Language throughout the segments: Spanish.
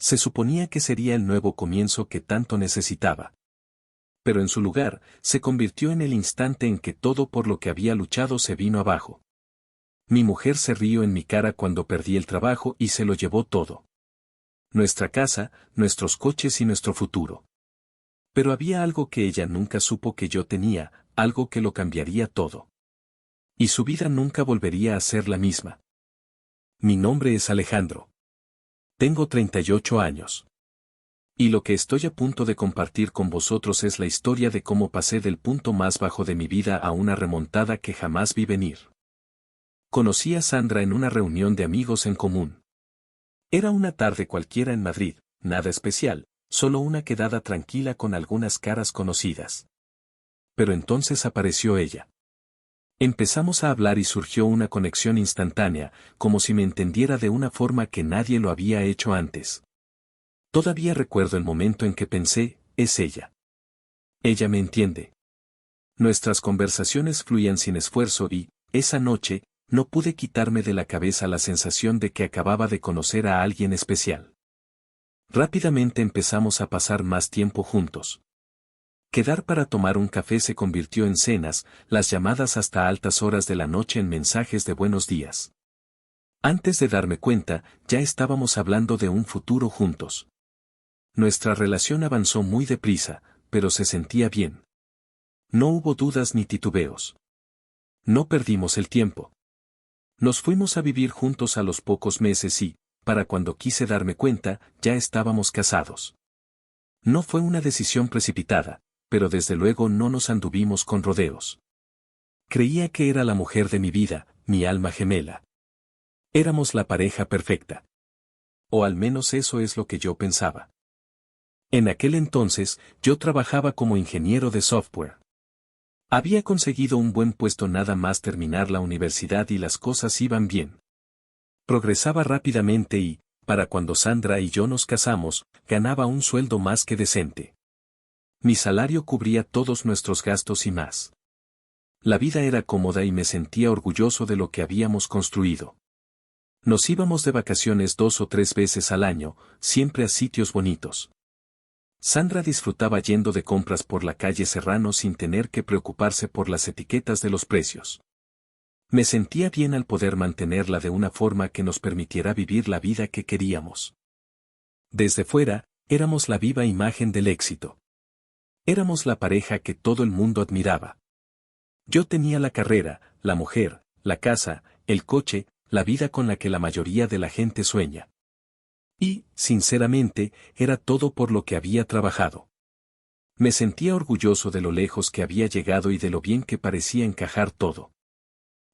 Se suponía que sería el nuevo comienzo que tanto necesitaba. Pero en su lugar, se convirtió en el instante en que todo por lo que había luchado se vino abajo. Mi mujer se rió en mi cara cuando perdí el trabajo y se lo llevó todo. Nuestra casa, nuestros coches y nuestro futuro. Pero había algo que ella nunca supo que yo tenía, algo que lo cambiaría todo. Y su vida nunca volvería a ser la misma. Mi nombre es Alejandro. Tengo 38 años. Y lo que estoy a punto de compartir con vosotros es la historia de cómo pasé del punto más bajo de mi vida a una remontada que jamás vi venir. Conocí a Sandra en una reunión de amigos en común. Era una tarde cualquiera en Madrid, nada especial, solo una quedada tranquila con algunas caras conocidas. Pero entonces apareció ella. Empezamos a hablar y surgió una conexión instantánea, como si me entendiera de una forma que nadie lo había hecho antes. Todavía recuerdo el momento en que pensé, es ella. Ella me entiende. Nuestras conversaciones fluían sin esfuerzo y, esa noche, no pude quitarme de la cabeza la sensación de que acababa de conocer a alguien especial. Rápidamente empezamos a pasar más tiempo juntos. Quedar para tomar un café se convirtió en cenas, las llamadas hasta altas horas de la noche en mensajes de buenos días. Antes de darme cuenta, ya estábamos hablando de un futuro juntos. Nuestra relación avanzó muy deprisa, pero se sentía bien. No hubo dudas ni titubeos. No perdimos el tiempo. Nos fuimos a vivir juntos a los pocos meses y, para cuando quise darme cuenta, ya estábamos casados. No fue una decisión precipitada, pero desde luego no nos anduvimos con rodeos. Creía que era la mujer de mi vida, mi alma gemela. Éramos la pareja perfecta. O al menos eso es lo que yo pensaba. En aquel entonces, yo trabajaba como ingeniero de software. Había conseguido un buen puesto nada más terminar la universidad y las cosas iban bien. Progresaba rápidamente y, para cuando Sandra y yo nos casamos, ganaba un sueldo más que decente. Mi salario cubría todos nuestros gastos y más. La vida era cómoda y me sentía orgulloso de lo que habíamos construido. Nos íbamos de vacaciones 2 o 3 veces al año, siempre a sitios bonitos. Sandra disfrutaba yendo de compras por la calle Serrano sin tener que preocuparse por las etiquetas de los precios. Me sentía bien al poder mantenerla de una forma que nos permitiera vivir la vida que queríamos. Desde fuera, éramos la viva imagen del éxito. Éramos la pareja que todo el mundo admiraba. Yo tenía la carrera, la mujer, la casa, el coche, la vida con la que la mayoría de la gente sueña. Y, sinceramente, era todo por lo que había trabajado. Me sentía orgulloso de lo lejos que había llegado y de lo bien que parecía encajar todo.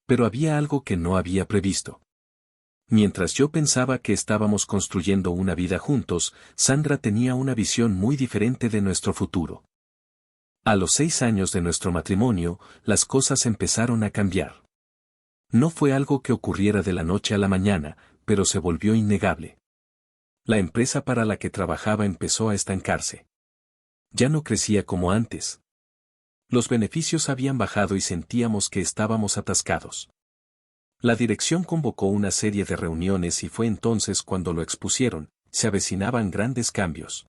Pero había algo que no había previsto. Mientras yo pensaba que estábamos construyendo una vida juntos, Sandra tenía una visión muy diferente de nuestro futuro. A los 6 años de nuestro matrimonio, las cosas empezaron a cambiar. No fue algo que ocurriera de la noche a la mañana, pero se volvió innegable. La empresa para la que trabajaba empezó a estancarse. Ya no crecía como antes. Los beneficios habían bajado y sentíamos que estábamos atascados. La dirección convocó una serie de reuniones y fue entonces cuando lo expusieron, se avecinaban grandes cambios.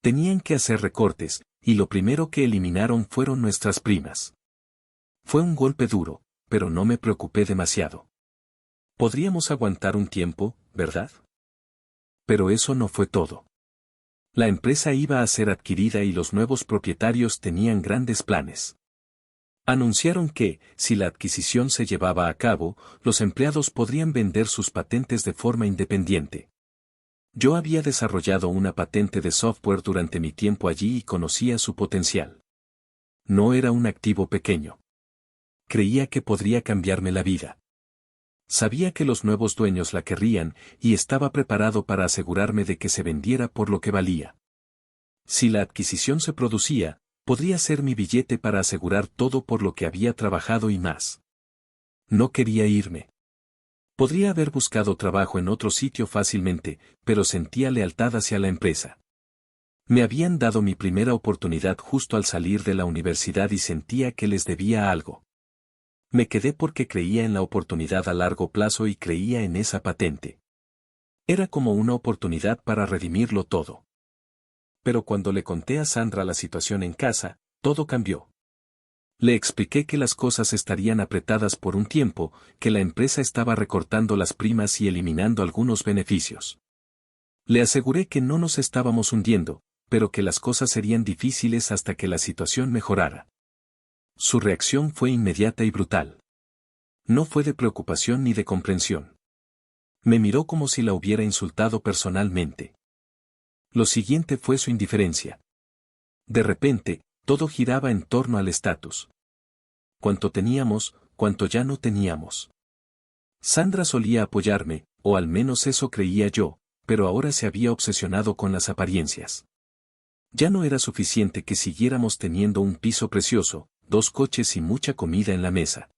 Tenían que hacer recortes, y lo primero que eliminaron fueron nuestras primas. Fue un golpe duro, pero no me preocupé demasiado. Podríamos aguantar un tiempo, ¿verdad? Pero eso no fue todo. La empresa iba a ser adquirida y los nuevos propietarios tenían grandes planes. Anunciaron que, si la adquisición se llevaba a cabo, los empleados podrían vender sus patentes de forma independiente. Yo había desarrollado una patente de software durante mi tiempo allí y conocía su potencial. No era un activo pequeño. Creía que podría cambiarme la vida. Sabía que los nuevos dueños la querrían, y estaba preparado para asegurarme de que se vendiera por lo que valía. Si la adquisición se producía, podría ser mi billete para asegurar todo por lo que había trabajado y más. No quería irme. Podría haber buscado trabajo en otro sitio fácilmente, pero sentía lealtad hacia la empresa. Me habían dado mi primera oportunidad justo al salir de la universidad y sentía que les debía algo. Me quedé porque creía en la oportunidad a largo plazo y creía en esa patente. Era como una oportunidad para redimirlo todo. Pero cuando le conté a Sandra la situación en casa, todo cambió. Le expliqué que las cosas estarían apretadas por un tiempo, que la empresa estaba recortando las primas y eliminando algunos beneficios. Le aseguré que no nos estábamos hundiendo, pero que las cosas serían difíciles hasta que la situación mejorara. Su reacción fue inmediata y brutal. No fue de preocupación ni de comprensión. Me miró como si la hubiera insultado personalmente. Lo siguiente fue su indiferencia. De repente, todo giraba en torno al estatus. Cuánto teníamos, cuánto ya no teníamos. Sandra solía apoyarme, o al menos eso creía yo, pero ahora se había obsesionado con las apariencias. Ya no era suficiente que siguiéramos teniendo un piso precioso, 2 coches y mucha comida en la mesa.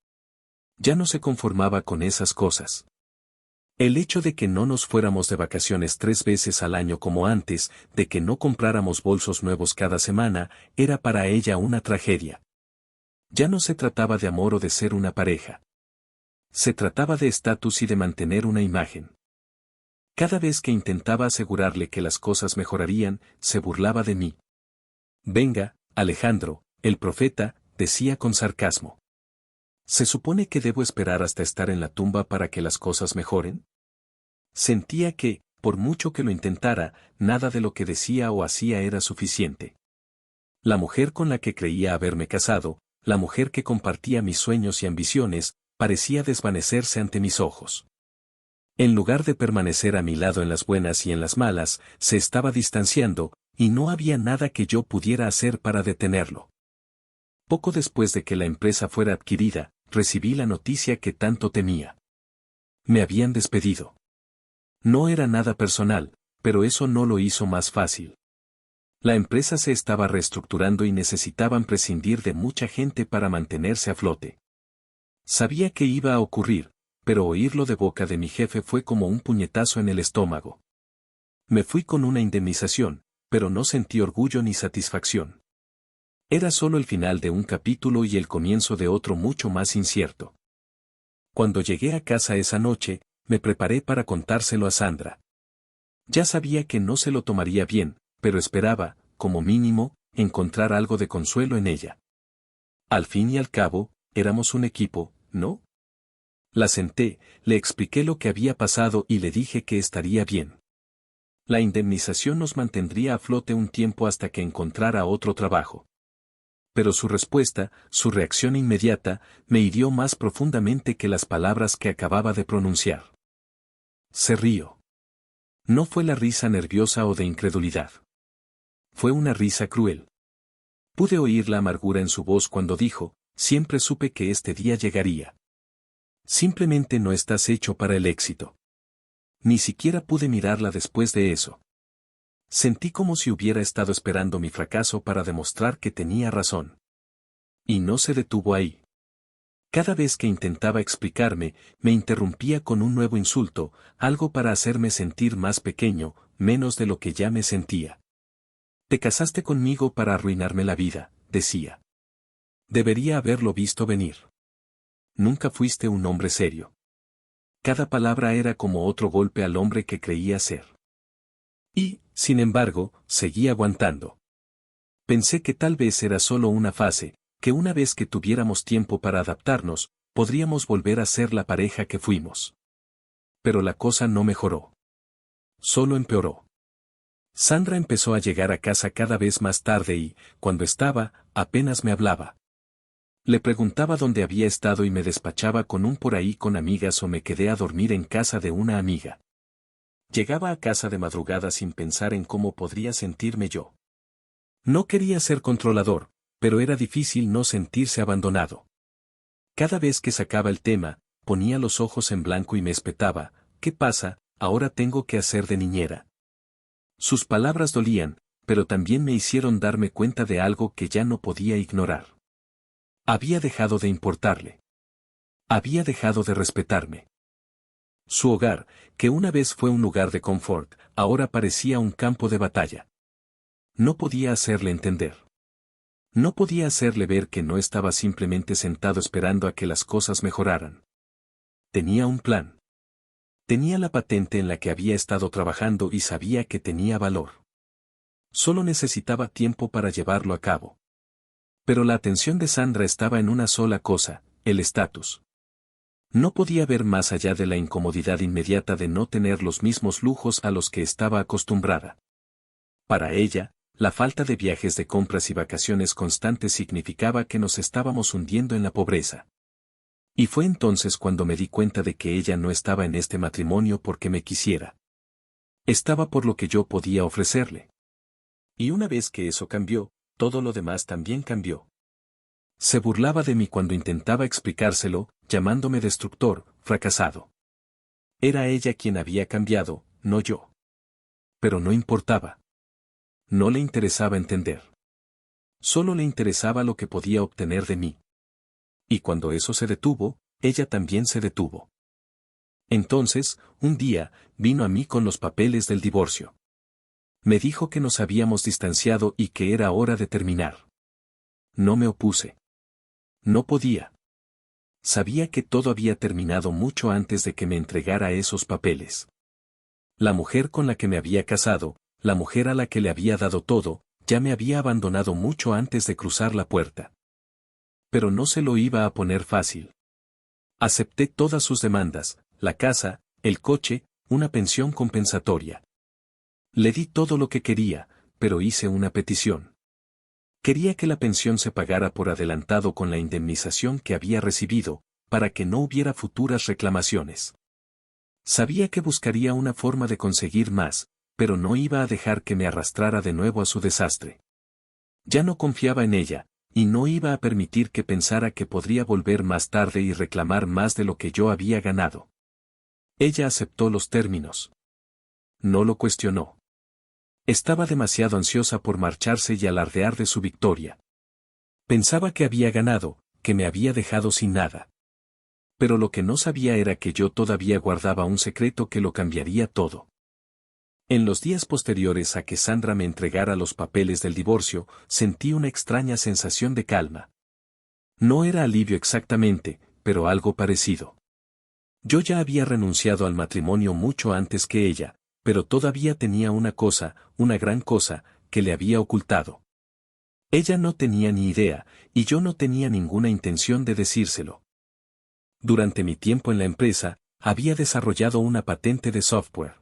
Ya no se conformaba con esas cosas. El hecho de que no nos fuéramos de vacaciones 3 veces al año como antes, de que no compráramos bolsos nuevos cada semana, era para ella una tragedia. Ya no se trataba de amor o de ser una pareja. Se trataba de estatus y de mantener una imagen. Cada vez que intentaba asegurarle que las cosas mejorarían, se burlaba de mí. Venga, Alejandro, el profeta, decía con sarcasmo. ¿Se supone que debo esperar hasta estar en la tumba para que las cosas mejoren? Sentía que, por mucho que lo intentara, nada de lo que decía o hacía era suficiente. La mujer con la que creía haberme casado, la mujer que compartía mis sueños y ambiciones, parecía desvanecerse ante mis ojos. En lugar de permanecer a mi lado en las buenas y en las malas, se estaba distanciando, y no había nada que yo pudiera hacer para detenerlo. Poco después de que la empresa fuera adquirida, recibí la noticia que tanto temía. Me habían despedido. No era nada personal, pero eso no lo hizo más fácil. La empresa se estaba reestructurando y necesitaban prescindir de mucha gente para mantenerse a flote. Sabía que iba a ocurrir, pero oírlo de boca de mi jefe fue como un puñetazo en el estómago. Me fui con una indemnización, pero no sentí orgullo ni satisfacción. Era solo el final de un capítulo y el comienzo de otro mucho más incierto. Cuando llegué a casa esa noche, me preparé para contárselo a Sandra. Ya sabía que no se lo tomaría bien, pero esperaba, como mínimo, encontrar algo de consuelo en ella. Al fin y al cabo, éramos un equipo, ¿no? La senté, le expliqué lo que había pasado y le dije que estaría bien. La indemnización nos mantendría a flote un tiempo hasta que encontrara otro trabajo. Pero su respuesta, su reacción inmediata, me hirió más profundamente que las palabras que acababa de pronunciar. Se rió. No fue la risa nerviosa o de incredulidad. Fue una risa cruel. Pude oír la amargura en su voz cuando dijo, siempre supe que este día llegaría. Simplemente no estás hecho para el éxito. Ni siquiera pude mirarla después de eso. Sentí como si hubiera estado esperando mi fracaso para demostrar que tenía razón. Y no se detuvo ahí. Cada vez que intentaba explicarme, me interrumpía con un nuevo insulto, algo para hacerme sentir más pequeño, menos de lo que ya me sentía. Te casaste conmigo para arruinarme la vida, decía. Debería haberlo visto venir. Nunca fuiste un hombre serio. Cada palabra era como otro golpe al hombre que creía ser. Y, sin embargo, seguí aguantando. Pensé que tal vez era solo una fase, que una vez que tuviéramos tiempo para adaptarnos, podríamos volver a ser la pareja que fuimos. Pero la cosa no mejoró. Solo empeoró. Sandra empezó a llegar a casa cada vez más tarde y, cuando estaba, apenas me hablaba. Le preguntaba dónde había estado y me despachaba con un por ahí con amigas o me quedé a dormir en casa de una amiga. Llegaba a casa de madrugada sin pensar en cómo podría sentirme yo. No quería ser controlador, pero era difícil no sentirse abandonado. Cada vez que sacaba el tema, ponía los ojos en blanco y me espetaba, ¿qué pasa? Ahora tengo que hacer de niñera. Sus palabras dolían, pero también me hicieron darme cuenta de algo que ya no podía ignorar. Había dejado de importarle. Había dejado de respetarme. Su hogar, que una vez fue un lugar de confort, ahora parecía un campo de batalla. No podía hacerle entender. No podía hacerle ver que no estaba simplemente sentado esperando a que las cosas mejoraran. Tenía un plan. Tenía la patente en la que había estado trabajando y sabía que tenía valor. Solo necesitaba tiempo para llevarlo a cabo. Pero la atención de Sandra estaba en una sola cosa, el estatus. No podía ver más allá de la incomodidad inmediata de no tener los mismos lujos a los que estaba acostumbrada. Para ella, la falta de viajes de compras y vacaciones constantes significaba que nos estábamos hundiendo en la pobreza. Y fue entonces cuando me di cuenta de que ella no estaba en este matrimonio porque me quisiera. Estaba por lo que yo podía ofrecerle. Y una vez que eso cambió, todo lo demás también cambió. Se burlaba de mí cuando intentaba explicárselo, llamándome destructor, fracasado. Era ella quien había cambiado, no yo. Pero no importaba. No le interesaba entender. Solo le interesaba lo que podía obtener de mí. Y cuando eso se detuvo, ella también se detuvo. Entonces, un día, vino a mí con los papeles del divorcio. Me dijo que nos habíamos distanciado y que era hora de terminar. No me opuse. No podía. Sabía que todo había terminado mucho antes de que me entregara esos papeles. La mujer con la que me había casado, la mujer a la que le había dado todo, ya me había abandonado mucho antes de cruzar la puerta. Pero no se lo iba a poner fácil. Acepté todas sus demandas, la casa, el coche, una pensión compensatoria. Le di todo lo que quería, pero hice una petición. Quería que la pensión se pagara por adelantado con la indemnización que había recibido, para que no hubiera futuras reclamaciones. Sabía que buscaría una forma de conseguir más, pero no iba a dejar que me arrastrara de nuevo a su desastre. Ya no confiaba en ella, y no iba a permitir que pensara que podría volver más tarde y reclamar más de lo que yo había ganado. Ella aceptó los términos. No lo cuestionó. Estaba demasiado ansiosa por marcharse y alardear de su victoria. Pensaba que había ganado, que me había dejado sin nada. Pero lo que no sabía era que yo todavía guardaba un secreto que lo cambiaría todo. En los días posteriores a que Sandra me entregara los papeles del divorcio, sentí una extraña sensación de calma. No era alivio exactamente, pero algo parecido. Yo ya había renunciado al matrimonio mucho antes que ella, pero todavía tenía una cosa, una gran cosa, que le había ocultado. Ella no tenía ni idea, y yo no tenía ninguna intención de decírselo. Durante mi tiempo en la empresa, había desarrollado una patente de software.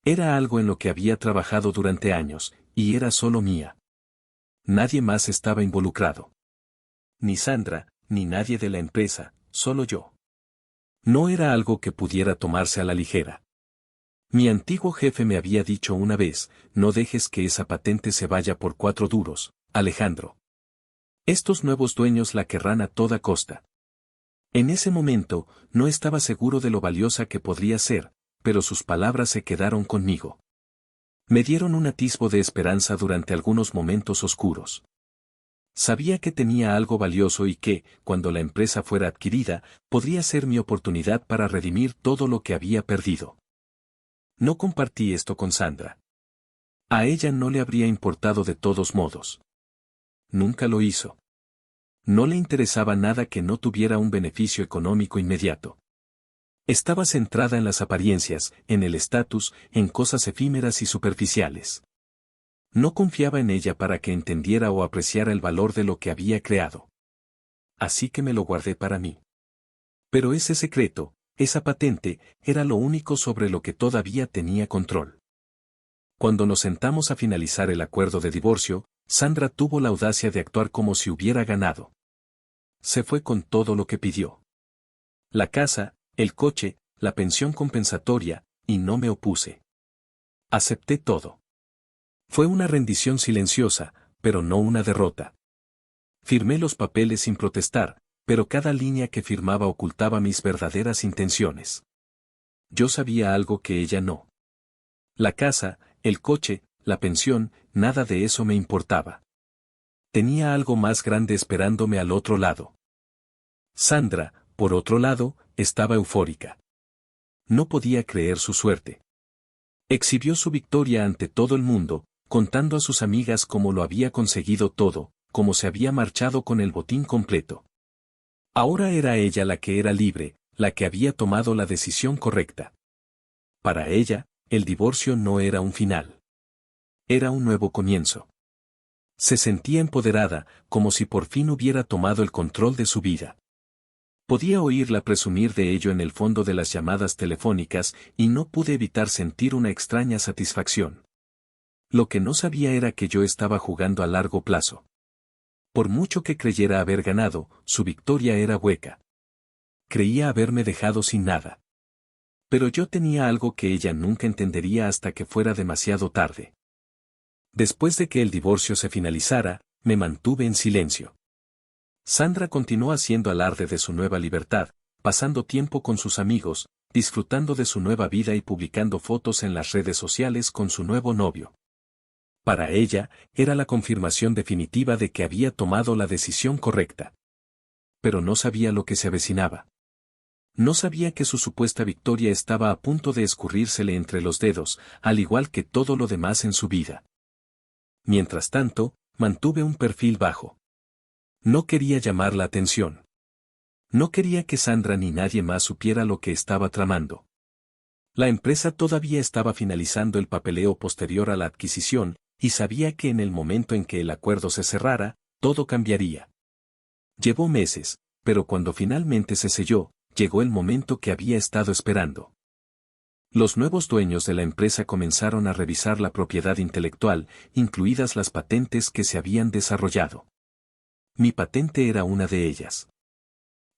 Era algo en lo que había trabajado durante años, y era solo mía. Nadie más estaba involucrado. Ni Sandra, ni nadie de la empresa, solo yo. No era algo que pudiera tomarse a la ligera. Mi antiguo jefe me había dicho una vez, no dejes que esa patente se vaya por 4 duros, Alejandro. Estos nuevos dueños la querrán a toda costa. En ese momento, no estaba seguro de lo valiosa que podría ser, pero sus palabras se quedaron conmigo. Me dieron un atisbo de esperanza durante algunos momentos oscuros. Sabía que tenía algo valioso y que, cuando la empresa fuera adquirida, podría ser mi oportunidad para redimir todo lo que había perdido. No compartí esto con Sandra. A ella no le habría importado de todos modos. Nunca lo hizo. No le interesaba nada que no tuviera un beneficio económico inmediato. Estaba centrada en las apariencias, en el estatus, en cosas efímeras y superficiales. No confiaba en ella para que entendiera o apreciara el valor de lo que había creado. Así que me lo guardé para mí. Pero ese secreto, esa patente, era lo único sobre lo que todavía tenía control. Cuando nos sentamos a finalizar el acuerdo de divorcio, Sandra tuvo la audacia de actuar como si hubiera ganado. Se fue con todo lo que pidió. La casa, el coche, la pensión compensatoria, y no me opuse. Acepté todo. Fue una rendición silenciosa, pero no una derrota. Firmé los papeles sin protestar, pero cada línea que firmaba ocultaba mis verdaderas intenciones. Yo sabía algo que ella no. La casa, el coche, la pensión, nada de eso me importaba. Tenía algo más grande esperándome al otro lado. Sandra, por otro lado, estaba eufórica. No podía creer su suerte. Exhibió su victoria ante todo el mundo, contando a sus amigas cómo lo había conseguido todo, cómo se había marchado con el botín completo. Ahora era ella la que era libre, la que había tomado la decisión correcta. para ella, el divorcio no era un final. Era un nuevo comienzo. Se sentía empoderada, como si por fin hubiera tomado el control de su vida. Podía oírla presumir de ello en el fondo de las llamadas telefónicas y no pude evitar sentir una extraña satisfacción. Lo que no sabía era que yo estaba jugando a largo plazo. Por mucho que creyera haber ganado, su victoria era hueca. Creía haberme dejado sin nada. Pero yo tenía algo que ella nunca entendería hasta que fuera demasiado tarde. Después de que el divorcio se finalizara, me mantuve en silencio. Sandra continuó haciendo alarde de su nueva libertad, pasando tiempo con sus amigos, disfrutando de su nueva vida y publicando fotos en las redes sociales con su nuevo novio. Para ella, era la confirmación definitiva de que había tomado la decisión correcta. Pero no sabía lo que se avecinaba. No sabía que su supuesta victoria estaba a punto de escurrírsele entre los dedos, al igual que todo lo demás en su vida. Mientras tanto, mantuve un perfil bajo. No quería llamar la atención. No quería que Sandra ni nadie más supiera lo que estaba tramando. La empresa todavía estaba finalizando el papeleo posterior a la adquisición, y sabía que en el momento en que el acuerdo se cerrara, todo cambiaría. Llevó meses, pero cuando finalmente se selló, llegó el momento que había estado esperando. Los nuevos dueños de la empresa comenzaron a revisar la propiedad intelectual, incluidas las patentes que se habían desarrollado. Mi patente era una de ellas.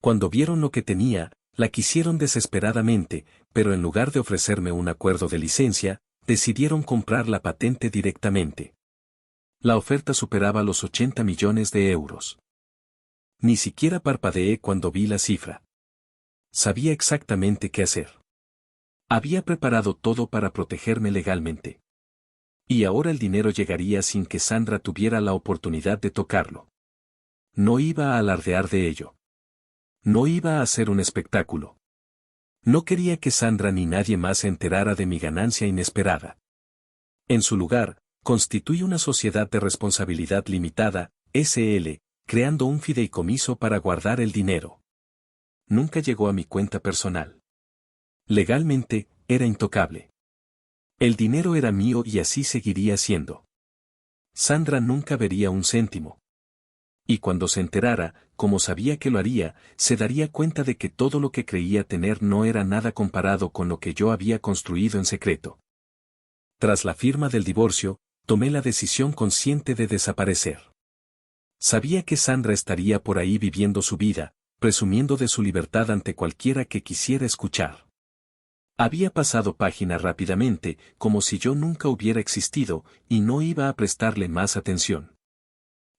Cuando vieron lo que tenía, la quisieron desesperadamente, pero en lugar de ofrecerme un acuerdo de licencia, decidieron comprar la patente directamente. La oferta superaba los 80 millones de euros. Ni siquiera parpadeé cuando vi la cifra. Sabía exactamente qué hacer. Había preparado todo para protegerme legalmente. Y ahora el dinero llegaría sin que Sandra tuviera la oportunidad de tocarlo. No iba a alardear de ello. No iba a hacer un espectáculo. No quería que Sandra ni nadie más se enterara de mi ganancia inesperada. En su lugar, constituí una sociedad de responsabilidad limitada, SL, creando un fideicomiso para guardar el dinero. Nunca llegó a mi cuenta personal. Legalmente, era intocable. El dinero era mío y así seguiría siendo. Sandra nunca vería un céntimo. Y cuando se enterara, como sabía que lo haría, se daría cuenta de que todo lo que creía tener no era nada comparado con lo que yo había construido en secreto. Tras la firma del divorcio, tomé la decisión consciente de desaparecer. Sabía que Sandra estaría por ahí viviendo su vida, presumiendo de su libertad ante cualquiera que quisiera escuchar. Había pasado página rápidamente, como si yo nunca hubiera existido, y no iba a prestarle más atención.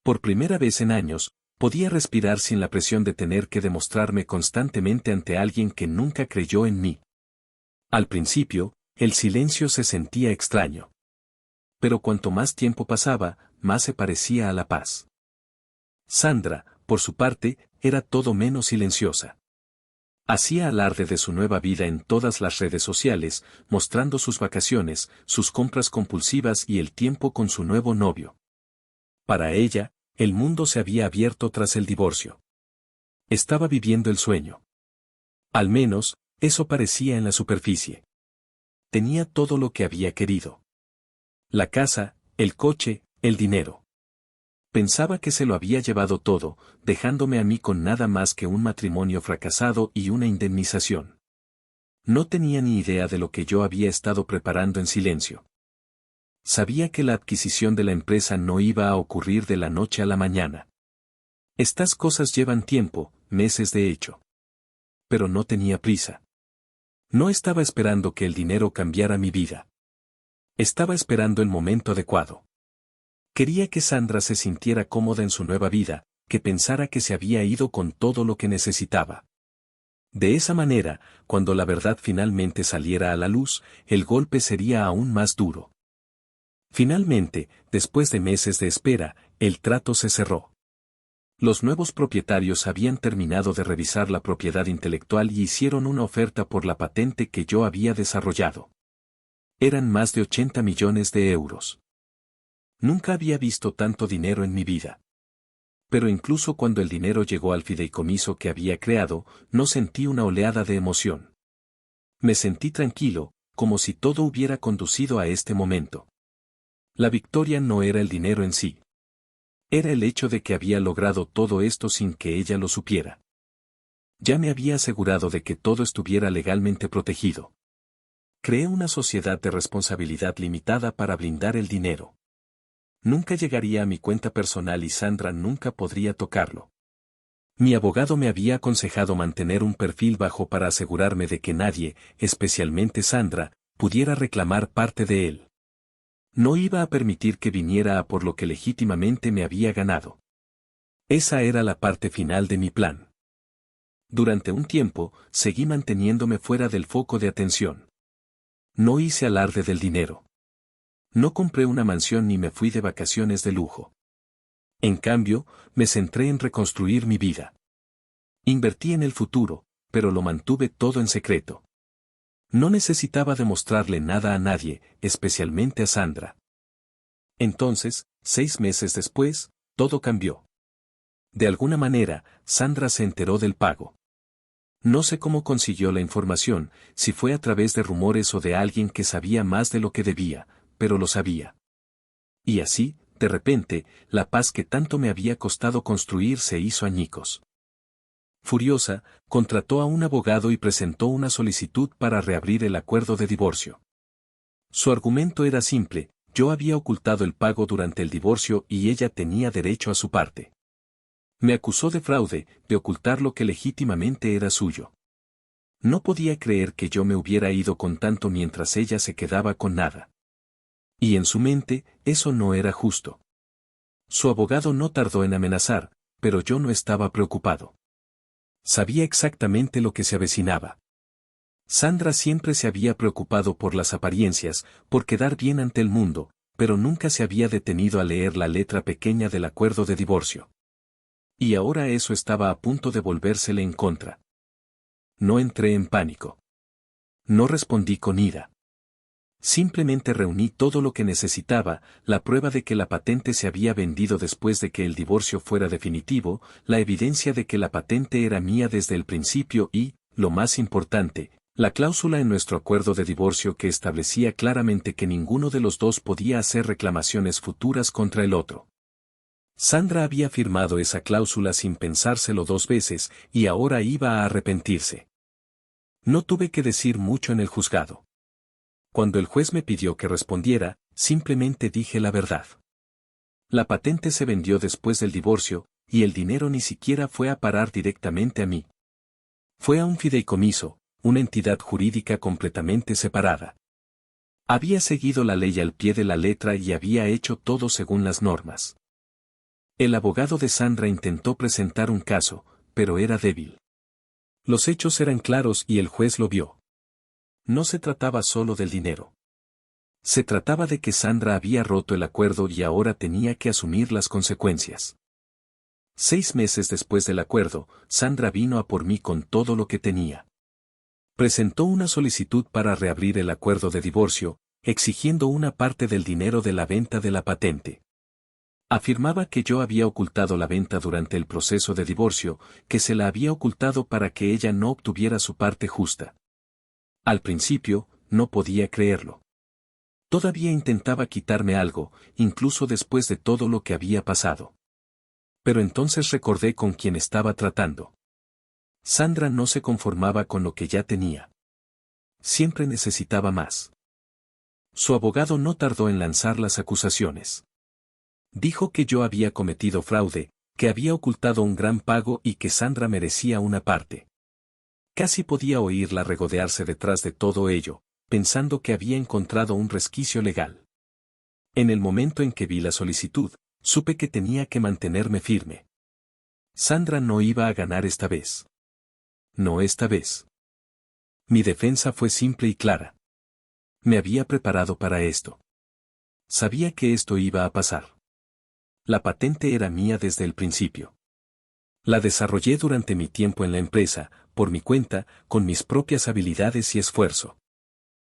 Por primera vez en años, podía respirar sin la presión de tener que demostrarme constantemente ante alguien que nunca creyó en mí. Al principio, el silencio se sentía extraño. Pero cuanto más tiempo pasaba, más se parecía a la paz. Sandra, por su parte, era todo menos silenciosa. Hacía alarde de su nueva vida en todas las redes sociales, mostrando sus vacaciones, sus compras compulsivas y el tiempo con su nuevo novio. Para ella, el mundo se había abierto tras el divorcio. Estaba viviendo el sueño. Al menos, eso parecía en la superficie. Tenía todo lo que había querido. La casa, el coche, el dinero. Pensaba que se lo había llevado todo, dejándome a mí con nada más que un matrimonio fracasado y una indemnización. No tenía ni idea de lo que yo había estado preparando en silencio. Sabía que la adquisición de la empresa no iba a ocurrir de la noche a la mañana. Estas cosas llevan tiempo, meses de hecho. Pero no tenía prisa. No estaba esperando que el dinero cambiara mi vida. Estaba esperando el momento adecuado. Quería que Sandra se sintiera cómoda en su nueva vida, que pensara que se había ido con todo lo que necesitaba. De esa manera, cuando la verdad finalmente saliera a la luz, el golpe sería aún más duro. Finalmente, después de meses de espera, el trato se cerró. Los nuevos propietarios habían terminado de revisar la propiedad intelectual y hicieron una oferta por la patente que yo había desarrollado. Eran más de 80 millones de euros. Nunca había visto tanto dinero en mi vida. Pero incluso cuando el dinero llegó al fideicomiso que había creado, no sentí una oleada de emoción. Me sentí tranquilo, como si todo hubiera conducido a este momento. La victoria no era el dinero en sí. Era el hecho de que había logrado todo esto sin que ella lo supiera. Ya me había asegurado de que todo estuviera legalmente protegido. Creé una sociedad de responsabilidad limitada para blindar el dinero. Nunca llegaría a mi cuenta personal y Sandra nunca podría tocarlo. Mi abogado me había aconsejado mantener un perfil bajo para asegurarme de que nadie, especialmente Sandra, pudiera reclamar parte de él. No iba a permitir que viniera a por lo que legítimamente me había ganado. Esa era la parte final de mi plan. Durante un tiempo, seguí manteniéndome fuera del foco de atención. No hice alarde del dinero. No compré una mansión ni me fui de vacaciones de lujo. En cambio, me centré en reconstruir mi vida. Invertí en el futuro, pero lo mantuve todo en secreto. No necesitaba demostrarle nada a nadie, especialmente a Sandra. Entonces, 6 meses después, todo cambió. De alguna manera, Sandra se enteró del pago. No sé cómo consiguió la información, si fue a través de rumores o de alguien que sabía más de lo que debía, pero lo sabía. Y así, de repente, la paz que tanto me había costado construir se hizo añicos. Furiosa, contrató a un abogado y presentó una solicitud para reabrir el acuerdo de divorcio. Su argumento era simple: yo había ocultado el pago durante el divorcio y ella tenía derecho a su parte. Me acusó de fraude, de ocultar lo que legítimamente era suyo. No podía creer que yo me hubiera ido con tanto mientras ella se quedaba con nada. Y en su mente, eso no era justo. Su abogado no tardó en amenazar, pero yo no estaba preocupado. Sabía exactamente lo que se avecinaba. Sandra siempre se había preocupado por las apariencias, por quedar bien ante el mundo, pero nunca se había detenido a leer la letra pequeña del acuerdo de divorcio. Y ahora eso estaba a punto de volvérsele en contra. No entré en pánico. No respondí con ira. Simplemente reuní todo lo que necesitaba: la prueba de que la patente se había vendido después de que el divorcio fuera definitivo, la evidencia de que la patente era mía desde el principio y, lo más importante, la cláusula en nuestro acuerdo de divorcio que establecía claramente que ninguno de los dos podía hacer reclamaciones futuras contra el otro. Sandra había firmado esa cláusula sin pensárselo 2 veces, y ahora iba a arrepentirse. No tuve que decir mucho en el juzgado. Cuando el juez me pidió que respondiera, simplemente dije la verdad. La patente se vendió después del divorcio, y el dinero ni siquiera fue a parar directamente a mí. Fue a un fideicomiso, una entidad jurídica completamente separada. Había seguido la ley al pie de la letra y había hecho todo según las normas. El abogado de Sandra intentó presentar un caso, pero era débil. Los hechos eran claros y el juez lo vio. No se trataba solo del dinero. Se trataba de que Sandra había roto el acuerdo y ahora tenía que asumir las consecuencias. 6 meses después del acuerdo, Sandra vino a por mí con todo lo que tenía. Presentó una solicitud para reabrir el acuerdo de divorcio, exigiendo una parte del dinero de la venta de la patente. Afirmaba que yo había ocultado la venta durante el proceso de divorcio, que se la había ocultado para que ella no obtuviera su parte justa. Al principio, no podía creerlo. Todavía intentaba quitarme algo, incluso después de todo lo que había pasado. Pero entonces recordé con quién estaba tratando. Sandra no se conformaba con lo que ya tenía. Siempre necesitaba más. Su abogado no tardó en lanzar las acusaciones. Dijo que yo había cometido fraude, que había ocultado un gran pago y que Sandra merecía una parte. Casi podía oírla regodearse detrás de todo ello, pensando que había encontrado un resquicio legal. En el momento en que vi la solicitud, supe que tenía que mantenerme firme. Sandra no iba a ganar esta vez. No esta vez. Mi defensa fue simple y clara. Me había preparado para esto. Sabía que esto iba a pasar. La patente era mía desde el principio. La desarrollé durante mi tiempo en la empresa, por mi cuenta, con mis propias habilidades y esfuerzo.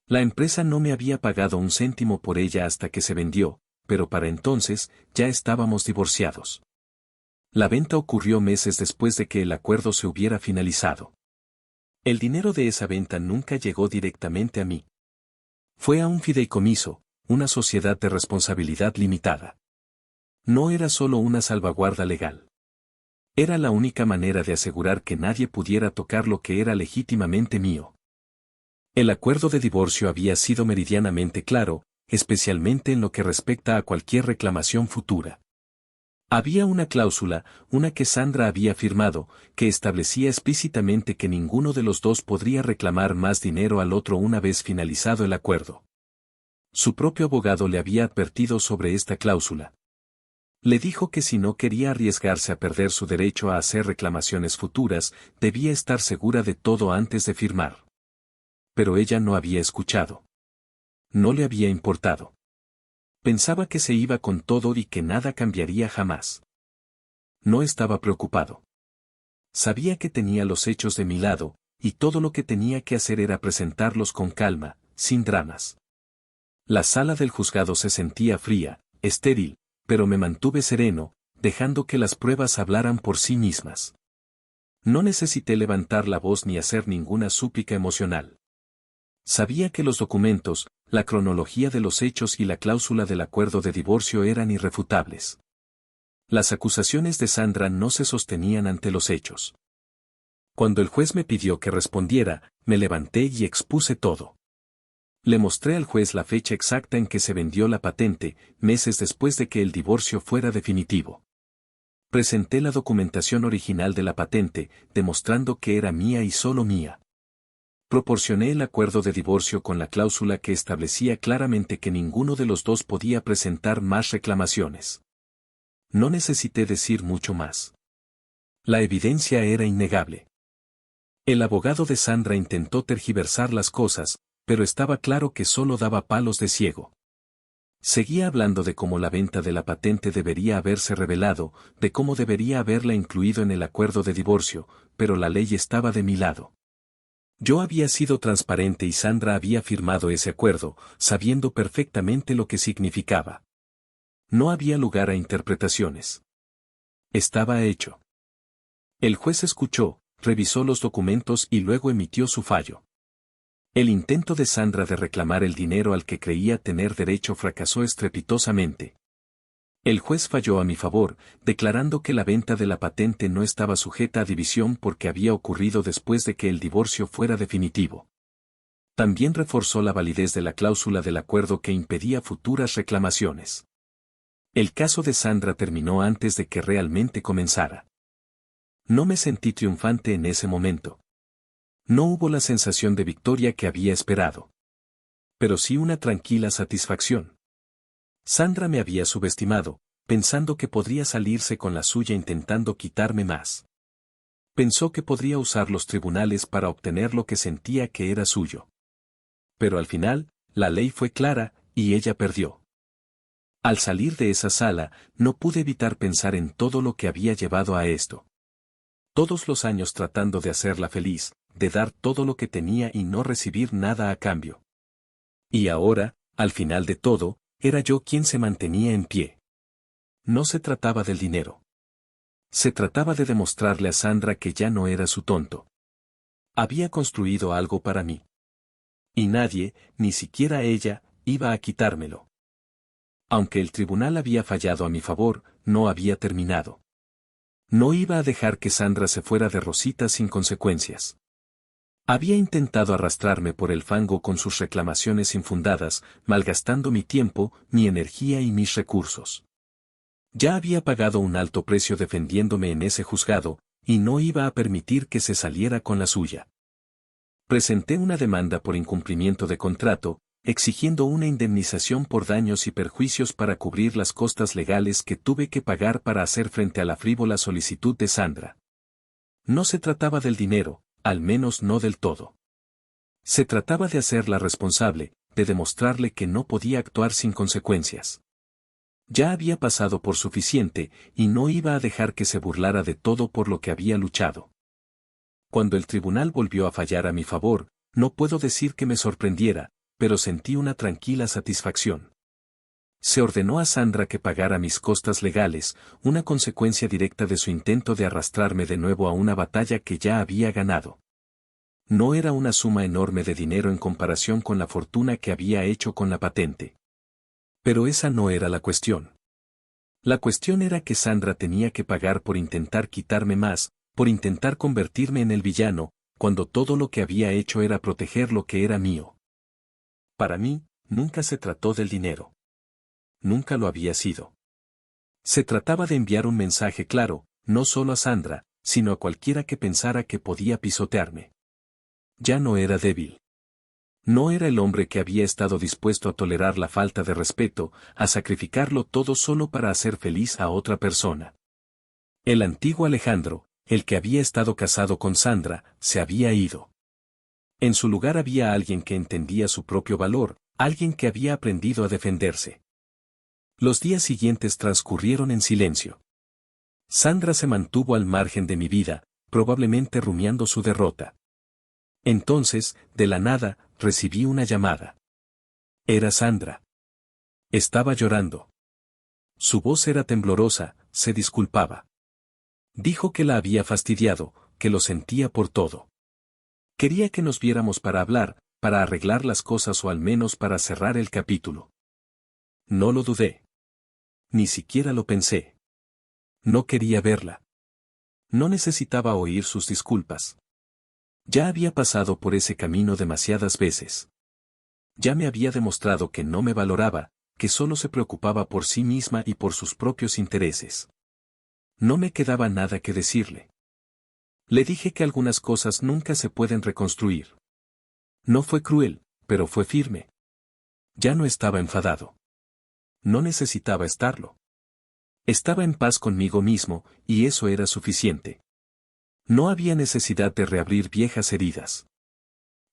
La empresa no me había pagado un céntimo por ella hasta que se vendió, pero para entonces, ya estábamos divorciados. La venta ocurrió meses después de que el acuerdo se hubiera finalizado. El dinero de esa venta nunca llegó directamente a mí. Fue a un fideicomiso, una sociedad de responsabilidad limitada. No era solo una salvaguarda legal. Era la única manera de asegurar que nadie pudiera tocar lo que era legítimamente mío. El acuerdo de divorcio había sido meridianamente claro, especialmente en lo que respecta a cualquier reclamación futura. Había una cláusula, una que Sandra había firmado, que establecía explícitamente que ninguno de los dos podría reclamar más dinero al otro una vez finalizado el acuerdo. Su propio abogado le había advertido sobre esta cláusula. Le dijo que si no quería arriesgarse a perder su derecho a hacer reclamaciones futuras, debía estar segura de todo antes de firmar. Pero ella no había escuchado. No le había importado. Pensaba que se iba con todo y que nada cambiaría jamás. No estaba preocupado. Sabía que tenía los hechos de mi lado, y todo lo que tenía que hacer era presentarlos con calma, sin dramas. La sala del juzgado se sentía fría, estéril, pero me mantuve sereno, dejando que las pruebas hablaran por sí mismas. No necesité levantar la voz ni hacer ninguna súplica emocional. Sabía que los documentos, la cronología de los hechos y la cláusula del acuerdo de divorcio eran irrefutables. Las acusaciones de Sandra no se sostenían ante los hechos. Cuando el juez me pidió que respondiera, me levanté y expuse todo. Le mostré al juez la fecha exacta en que se vendió la patente, meses después de que el divorcio fuera definitivo. Presenté la documentación original de la patente, demostrando que era mía y solo mía. Proporcioné el acuerdo de divorcio con la cláusula que establecía claramente que ninguno de los dos podía presentar más reclamaciones. No necesité decir mucho más. La evidencia era innegable. El abogado de Sandra intentó tergiversar las cosas, pero estaba claro que solo daba palos de ciego. Seguía hablando de cómo la venta de la patente debería haberse revelado, de cómo debería haberla incluido en el acuerdo de divorcio, pero la ley estaba de mi lado. Yo había sido transparente y Sandra había firmado ese acuerdo, sabiendo perfectamente lo que significaba. No había lugar a interpretaciones. Estaba hecho. El juez escuchó, revisó los documentos y luego emitió su fallo. El intento de Sandra de reclamar el dinero al que creía tener derecho fracasó estrepitosamente. El juez falló a mi favor, declarando que la venta de la patente no estaba sujeta a división porque había ocurrido después de que el divorcio fuera definitivo. También reforzó la validez de la cláusula del acuerdo que impedía futuras reclamaciones. El caso de Sandra terminó antes de que realmente comenzara. No me sentí triunfante en ese momento. No hubo la sensación de victoria que había esperado. Pero sí una tranquila satisfacción. Sandra me había subestimado, pensando que podría salirse con la suya intentando quitarme más. Pensó que podría usar los tribunales para obtener lo que sentía que era suyo. Pero al final, la ley fue clara, y ella perdió. Al salir de esa sala, no pude evitar pensar en todo lo que había llevado a esto. Todos los años tratando de hacerla feliz, de dar todo lo que tenía y no recibir nada a cambio. Y ahora, al final de todo, era yo quien se mantenía en pie. No se trataba del dinero. Se trataba de demostrarle a Sandra que ya no era su tonto. Había construido algo para mí. Y nadie, ni siquiera ella, iba a quitármelo. Aunque el tribunal había fallado a mi favor, no había terminado. No iba a dejar que Sandra se fuera de rositas sin consecuencias. Había intentado arrastrarme por el fango con sus reclamaciones infundadas, malgastando mi tiempo, mi energía y mis recursos. Ya había pagado un alto precio defendiéndome en ese juzgado, y no iba a permitir que se saliera con la suya. Presenté una demanda por incumplimiento de contrato, exigiendo una indemnización por daños y perjuicios para cubrir las costas legales que tuve que pagar para hacer frente a la frívola solicitud de Sandra. No se trataba del dinero, al menos no del todo. Se trataba de hacerla responsable, de demostrarle que no podía actuar sin consecuencias. Ya había pasado por suficiente, y no iba a dejar que se burlara de todo por lo que había luchado. Cuando el tribunal volvió a fallar a mi favor, no puedo decir que me sorprendiera, pero sentí una tranquila satisfacción. Se ordenó a Sandra que pagara mis costas legales, una consecuencia directa de su intento de arrastrarme de nuevo a una batalla que ya había ganado. No era una suma enorme de dinero en comparación con la fortuna que había hecho con la patente. Pero esa no era la cuestión. La cuestión era que Sandra tenía que pagar por intentar quitarme más, por intentar convertirme en el villano, cuando todo lo que había hecho era proteger lo que era mío. Para mí, nunca se trató del dinero. Nunca lo había sido. Se trataba de enviar un mensaje claro, no solo a Sandra, sino a cualquiera que pensara que podía pisotearme. Ya no era débil. No era el hombre que había estado dispuesto a tolerar la falta de respeto, a sacrificarlo todo solo para hacer feliz a otra persona. El antiguo Alejandro, el que había estado casado con Sandra, se había ido. En su lugar había alguien que entendía su propio valor, alguien que había aprendido a defenderse. Los días siguientes transcurrieron en silencio. Sandra se mantuvo al margen de mi vida, probablemente rumiando su derrota. Entonces, de la nada, recibí una llamada. Era Sandra. Estaba llorando. Su voz era temblorosa, se disculpaba. Dijo que la había fastidiado, que lo sentía por todo. Quería que nos viéramos para hablar, para arreglar las cosas o al menos para cerrar el capítulo. No lo dudé. Ni siquiera lo pensé. No quería verla. No necesitaba oír sus disculpas. Ya había pasado por ese camino demasiadas veces. Ya me había demostrado que no me valoraba, que solo se preocupaba por sí misma y por sus propios intereses. No me quedaba nada que decirle. Le dije que algunas cosas nunca se pueden reconstruir. No fue cruel, pero fue firme. Ya no estaba enfadado. No necesitaba estarlo. Estaba en paz conmigo mismo, y eso era suficiente. No había necesidad de reabrir viejas heridas.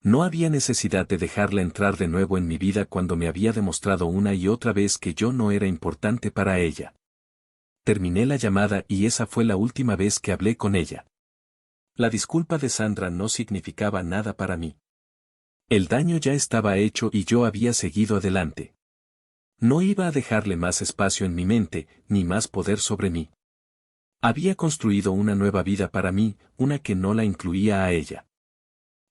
No había necesidad de dejarla entrar de nuevo en mi vida cuando me había demostrado una y otra vez que yo no era importante para ella. Terminé la llamada y esa fue la última vez que hablé con ella. La disculpa de Sandra no significaba nada para mí. El daño ya estaba hecho y yo había seguido adelante. No iba a dejarle más espacio en mi mente, ni más poder sobre mí. Había construido una nueva vida para mí, una que no la incluía a ella.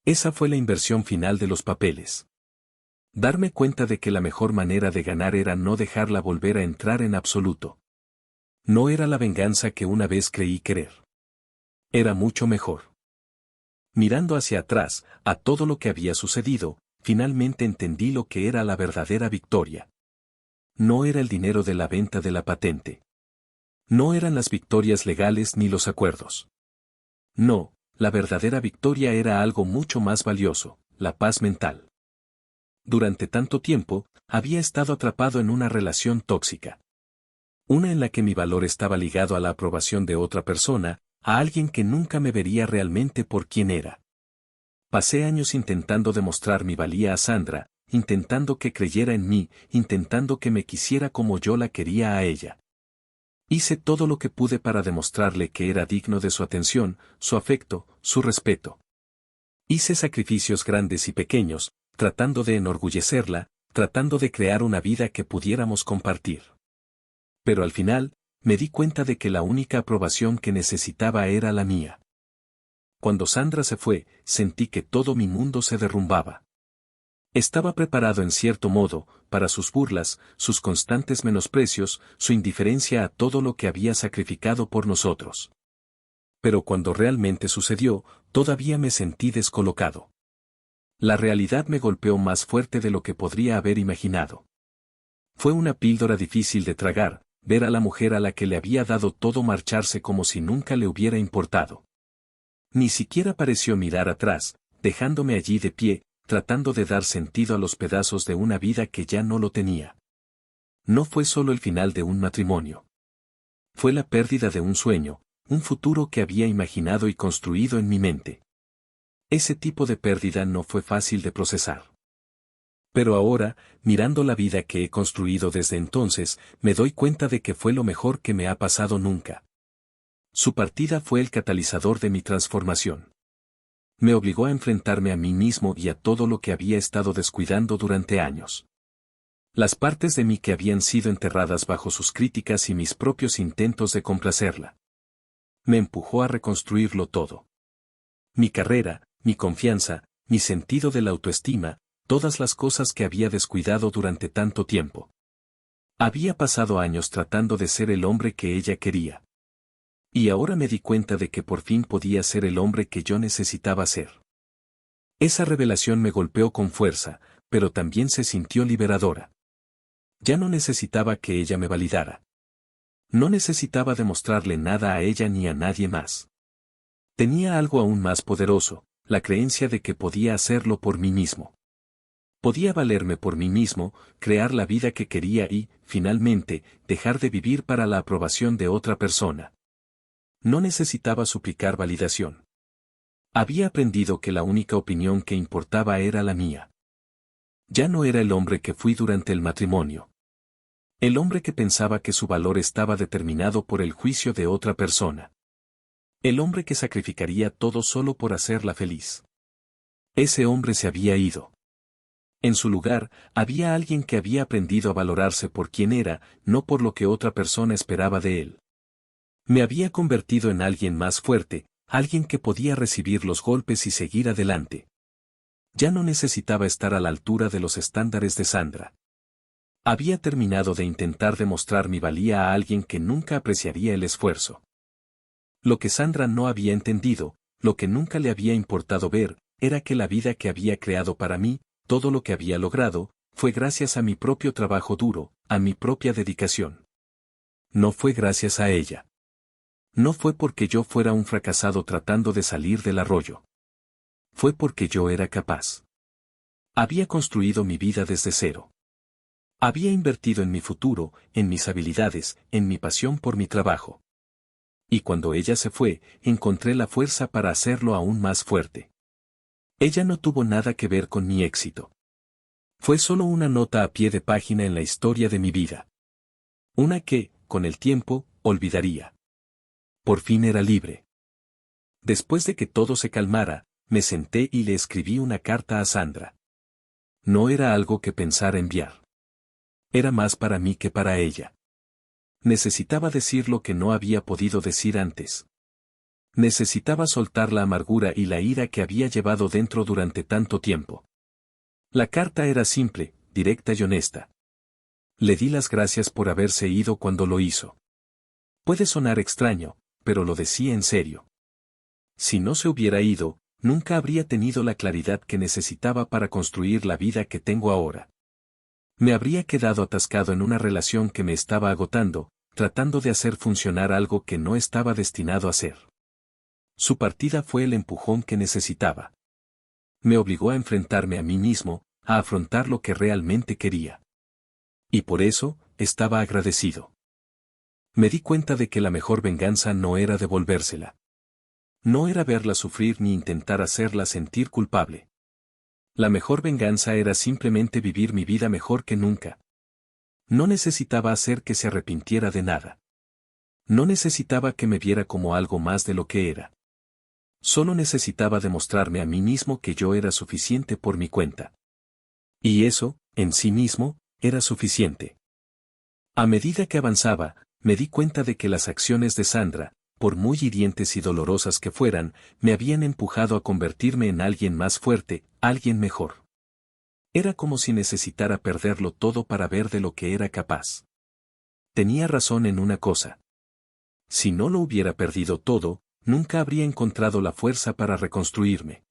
Esa fue la inversión final de los papeles. Darme cuenta de que la mejor manera de ganar era no dejarla volver a entrar en absoluto. No era la venganza que una vez creí querer. Era mucho mejor. Mirando hacia atrás, a todo lo que había sucedido, finalmente entendí lo que era la verdadera victoria. No era el dinero de la venta de la patente. No eran las victorias legales ni los acuerdos. No, la verdadera victoria era algo mucho más valioso, la paz mental. Durante tanto tiempo, había estado atrapado en una relación tóxica. Una en la que mi valor estaba ligado a la aprobación de otra persona, a alguien que nunca me vería realmente por quien era. Pasé años intentando demostrar mi valía a Sandra, intentando que creyera en mí, intentando que me quisiera como yo la quería a ella. Hice todo lo que pude para demostrarle que era digno de su atención, su afecto, su respeto. Hice sacrificios grandes y pequeños, tratando de enorgullecerla, tratando de crear una vida que pudiéramos compartir. Pero al final, me di cuenta de que la única aprobación que necesitaba era la mía. Cuando Sandra se fue, sentí que todo mi mundo se derrumbaba. Estaba preparado en cierto modo, para sus burlas, sus constantes menosprecios, su indiferencia a todo lo que había sacrificado por nosotros. Pero cuando realmente sucedió, todavía me sentí descolocado. La realidad me golpeó más fuerte de lo que podría haber imaginado. Fue una píldora difícil de tragar, ver a la mujer a la que le había dado todo marcharse como si nunca le hubiera importado. Ni siquiera pareció mirar atrás, dejándome allí de pie, tratando de dar sentido a los pedazos de una vida que ya no lo tenía. No fue solo el final de un matrimonio. Fue la pérdida de un sueño, un futuro que había imaginado y construido en mi mente. Ese tipo de pérdida no fue fácil de procesar. Pero ahora, mirando la vida que he construido desde entonces, me doy cuenta de que fue lo mejor que me ha pasado nunca. Su partida fue el catalizador de mi transformación. Me obligó a enfrentarme a mí mismo y a todo lo que había estado descuidando durante años. Las partes de mí que habían sido enterradas bajo sus críticas y mis propios intentos de complacerla. Me empujó a reconstruirlo todo. Mi carrera, mi confianza, mi sentido de la autoestima, todas las cosas que había descuidado durante tanto tiempo. Había pasado años tratando de ser el hombre que ella quería. Y ahora me di cuenta de que por fin podía ser el hombre que yo necesitaba ser. Esa revelación me golpeó con fuerza, pero también se sintió liberadora. Ya no necesitaba que ella me validara. No necesitaba demostrarle nada a ella ni a nadie más. Tenía algo aún más poderoso, la creencia de que podía hacerlo por mí mismo. Podía valerme por mí mismo, crear la vida que quería y, finalmente, dejar de vivir para la aprobación de otra persona. No necesitaba suplicar validación. Había aprendido que la única opinión que importaba era la mía. Ya no era el hombre que fui durante el matrimonio. El hombre que pensaba que su valor estaba determinado por el juicio de otra persona. El hombre que sacrificaría todo solo por hacerla feliz. Ese hombre se había ido. En su lugar, había alguien que había aprendido a valorarse por quien era, no por lo que otra persona esperaba de él. Me había convertido en alguien más fuerte, alguien que podía recibir los golpes y seguir adelante. Ya no necesitaba estar a la altura de los estándares de Sandra. Había terminado de intentar demostrar mi valía a alguien que nunca apreciaría el esfuerzo. Lo que Sandra no había entendido, lo que nunca le había importado ver, era que la vida que había creado para mí, todo lo que había logrado, fue gracias a mi propio trabajo duro, a mi propia dedicación. No fue gracias a ella. No fue porque yo fuera un fracasado tratando de salir del arroyo. Fue porque yo era capaz. Había construido mi vida desde cero. Había invertido en mi futuro, en mis habilidades, en mi pasión por mi trabajo. Y cuando ella se fue, encontré la fuerza para hacerlo aún más fuerte. Ella no tuvo nada que ver con mi éxito. Fue solo una nota a pie de página en la historia de mi vida. Una que, con el tiempo, olvidaría. Por fin era libre. Después de que todo se calmara, me senté y le escribí una carta a Sandra. No era algo que pensara enviar. Era más para mí que para ella. Necesitaba decir lo que no había podido decir antes. Necesitaba soltar la amargura y la ira que había llevado dentro durante tanto tiempo. La carta era simple, directa y honesta. Le di las gracias por haberse ido cuando lo hizo. Puede sonar extraño, pero lo decía en serio. Si no se hubiera ido, nunca habría tenido la claridad que necesitaba para construir la vida que tengo ahora. Me habría quedado atascado en una relación que me estaba agotando, tratando de hacer funcionar algo que no estaba destinado a ser. Su partida fue el empujón que necesitaba. Me obligó a enfrentarme a mí mismo, a afrontar lo que realmente quería. Y por eso, estaba agradecido. Me di cuenta de que la mejor venganza no era devolvérsela. No era verla sufrir ni intentar hacerla sentir culpable. La mejor venganza era simplemente vivir mi vida mejor que nunca. No necesitaba hacer que se arrepintiera de nada. No necesitaba que me viera como algo más de lo que era. Solo necesitaba demostrarme a mí mismo que yo era suficiente por mi cuenta. Y eso, en sí mismo, era suficiente. A medida que avanzaba, me di cuenta de que las acciones de Sandra, por muy hirientes y dolorosas que fueran, me habían empujado a convertirme en alguien más fuerte, alguien mejor. Era como si necesitara perderlo todo para ver de lo que era capaz. Tenía razón en una cosa. Si no lo hubiera perdido todo, nunca habría encontrado la fuerza para reconstruirme.